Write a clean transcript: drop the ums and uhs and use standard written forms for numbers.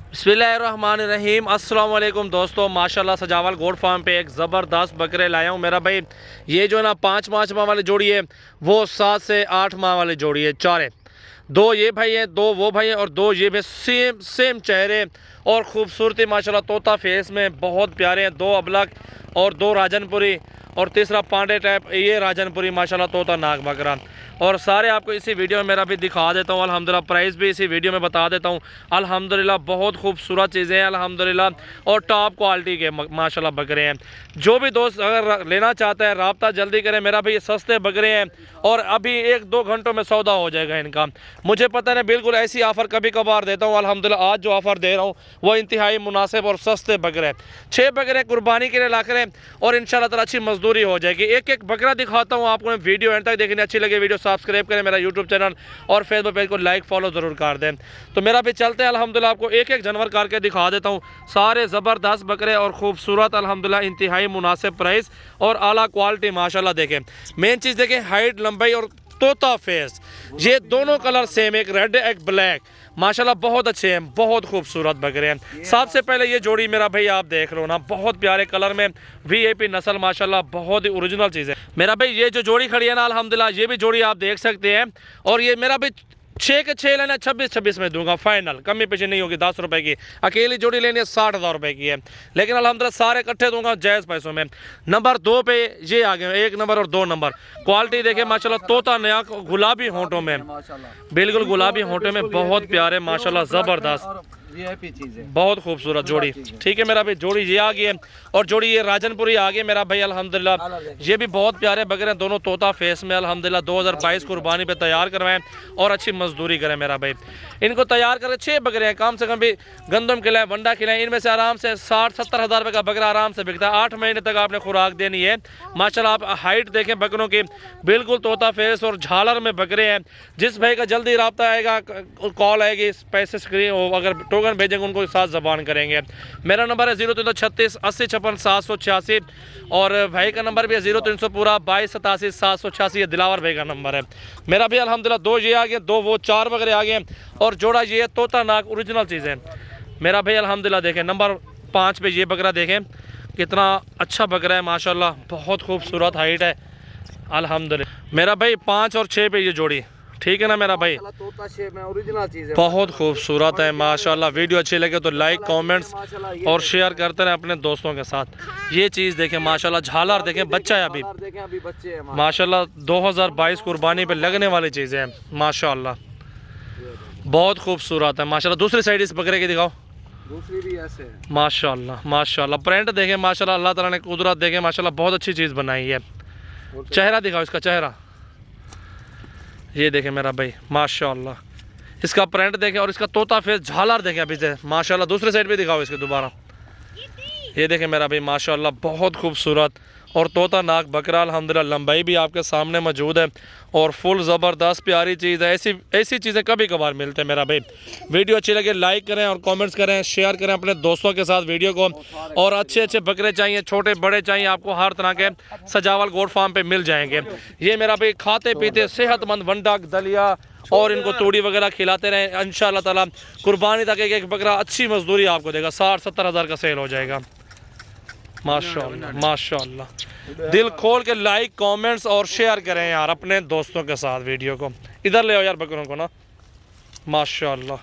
बिस्मिल्लाहिर्रहमानिर्रहीम। अस्सलाम वालेकुम दोस्तों, माशाल्लाह सजावल गोट फार्म पे एक ज़बरदस्त बकरे लाया हूँ मेरा भाई। ये जो है ना 5 माह वाली जोड़ी है, वो 7 से 8 माह वाली जोड़ी है। चारे दो ये भाई है, दो वो भाई है और दो ये भी सेम चेहरे और खूबसूरती माशाल्लाह तोता फेस में बहुत प्यारे हैं। दो अबलक और दो राजनपुरी और तीसरा पांडे टाइप, ये राजनपुरी माशाल्लाह तोता नाग बकरा। और सारे आपको इसी वीडियो में मेरा भी दिखा देता हूँ अल्हम्दुलिल्लाह। प्राइस भी इसी वीडियो में बता देता हूँ अल्हम्दुलिल्लाह। बहुत खूबसूरत चीज़ें हैं अल्हम्दुलिल्लाह और टॉप क्वालिटी के माशाल्लाह बकरे हैं। जो भी दोस्त अगर लेना चाहता है रब्ता जल्दी करें मेरा भाई। सस्ते बकरे हैं और अभी 1-2 घंटों में सौदा हो जाएगा इनका। मुझे पता नहीं, बिल्कुल ऐसी ऑफ़र कभी कभार देता हूँ अल्हम्दुलिल्लाह। आज जो ऑफ़र दे रहा हूँ वो इंतहाई मुनासिब और सस्ते बकरे। 6 बकरे कुर्बानी के लिए ला करें और इंशाल्लाह ताला अच्छी मजदूरी हो जाएगी। एक एक बकरा दिखाता हूँ आपको। वीडियो एंड तक देखने अच्छी लगे वीडियो सब्सक्राइब करें मेरा यूट्यूब चैनल और फेसबुक पेज को लाइक फॉलो ज़रूर कर दें। तो मेरा भी चलते हैं अल्हम्दुलिल्लाह। आपको एक एक जानवर करके दिखा देता हूँ। सारे ज़बरदस्त बकरे और खूबसूरत अल्हम्दुलिल्लाह, इंतहाई मुनासिब प्राइस और आला क्वालिटी माशाल्लाह। देखें मेन चीज़ देखें, हाइट लंबाई और तोता फेस, ये दोनों कलर सेम, एक रेड एक ब्लैक माशाल्लाह बहुत अच्छे हैं, बहुत खूबसूरत बकरे हैं। सबसे पहले ये जोड़ी मेरा भाई आप देख लो ना, बहुत प्यारे कलर में वीआईपी नस्ल माशाल्लाह, बहुत ही ओरिजिनल चीज़ है मेरा भाई। ये जो जोड़ी खड़ी है ना अल्हम्दुलिल्लाह, ये भी जोड़ी आप देख सकते हैं। और ये मेरा भाई 6 के 6 लेना 26 में दूंगा फाइनल, कमी पेशी नहीं होगी। 10 रुपए की अकेली जोड़ी लेनी है, 60,000 रुपए की है, लेकिन अल्हम्दुलिल्लाह सारे इकट्ठे दूंगा जायज़ पैसों में। नंबर 2 पे ये आ गए, 1 नंबर और 2 नंबर। क्वालिटी देखे माशाल्लाह, तोता नया गुलाबी होंठों में, बिल्कुल गुलाबी होंठों में, बहुत प्यारे माशाल्लाह, ज़बरदस्त बहुत खूबसूरत जोड़ी। ठीक है मेरा भाई, जोड़ी ये आ गई है और जोड़ी ये राजनपुरी आ गई मेरा भाई अल्हम्दुलिल्लाह। ये भी बहुत प्यारे बकरे हैं, दोनों तोता फेस में अल्हम्दुलिल्लाह। 2022 कुर्बानी पे तैयार करवाएं और अच्छी मजदूरी करें मेरा भाई। इनको तैयार करें 6 बकरे हैं, कम से कम भी गंदम खिलाएं, वंडा खिलाएं। इनमें से आराम से 60-70 हज़ार रुपये का बकरा आराम से बिकता है। 8 महीने तक आपने खुराक देनी है माशाल्लाह। आप हाइट देखें बकरों की, बिल्कुल तोता फेस और झालर में बकरे हैं। जिस भाई का जल्दी रब्ता आएगा, कॉल आएगी, पैसे स्क्रीन अगर टोकन भेजेंगे उनको साथ ज़बान करेंगे। मेरा नंबर है 0336 80 56 786 और भाई का नंबर भी है 0300 पूरा 22 87 786। ये दिलावर भाई का नंबर है मेरा भी अल्हम्दुलिल्लाह। 2 ये आ गए, 2 वो, 4 बकरे आ गए और जोड़ा ये तोता नाग ओरिजिनल चीज़ है मेरा भाई अल्हम्दुलिल्लाह। देखें नंबर 5 पे ये बकरा देखें, कितना अच्छा बकरा है माशाल्लाह, बहुत खूबसूरत हाइट है अल्हम्दुलिल्लाह मेरा भाई। 5 और 6 पे ये जोड़ी, ठीक है ना मेरा भाई, तोता शेप में ओरिजिनल चीज़ है, बहुत खूबसूरत है माशाल्लाह। वीडियो अच्छी लगे तो लाइक कमेंट्स और शेयर करते रहें अपने दोस्तों के साथ। ये चीज़ देखें माशाल्लाह, झालर देखें, बच्चा है अभी बच्चे हैं माशाल्लाह। 2022 कुर्बानी पे लगने वाली चीज़ें हैं माशाल्लाह, बहुत खूबसूरत है माशाल्लाह। दूसरी साइड इस बकरे की दिखाओ, दूसरी भी ऐसे है माशाल्लाह माशाल्लाह। प्रिंट देखें माशाल्लाह, अल्लाह ताला ने कुदरत देखें माशाल्लाह, बहुत अच्छी चीज़ बनाई है। चेहरा दिखाओ इसका चेहरा, ये देखें मेरा भाई माशाल्लाह। इसका प्रिंट देखें और इसका तोता फेस झालर देखें अभी से माशाल्लाह। दूसरे साइड पे दिखाओ इसके दोबारा, ये देखें मेरा भाई माशाल्लाह, बहुत खूबसूरत और तोता नाग बकरा अल्हम्दुलिल्लाह। लंबाई भी आपके सामने मौजूद है और फुल ज़बरदस्त प्यारी चीज़ है। ऐसी चीज़ें कभी कभार मिलते हैं मेरा भाई। वीडियो अच्छी लगे लाइक करें और कमेंट्स करें, शेयर करें अपने दोस्तों के साथ वीडियो को। और अच्छे अच्छे बकरे चाहिए, छोटे बड़े चाहिए, आपको हर तरह के सजावल गोट फार्म पे मिल जाएंगे। ये मेरा भाई खाते पीते सेहतमंद वंडा दलिया और इनको तूड़ी वगैरह खिलाते रहें, इंशाल्लाह ताला कुर्बानी तक एक एक बकरा अच्छी मजदूरी आपको देगा। 60-70 हज़ार का सेल हो जाएगा माशाल्लाह माशाल्लाह। दिल खोल के लाइक कमेंट्स और शेयर करें यार अपने दोस्तों के साथ वीडियो को। इधर ले आओ यार बकरों को ना माशाल्लाह।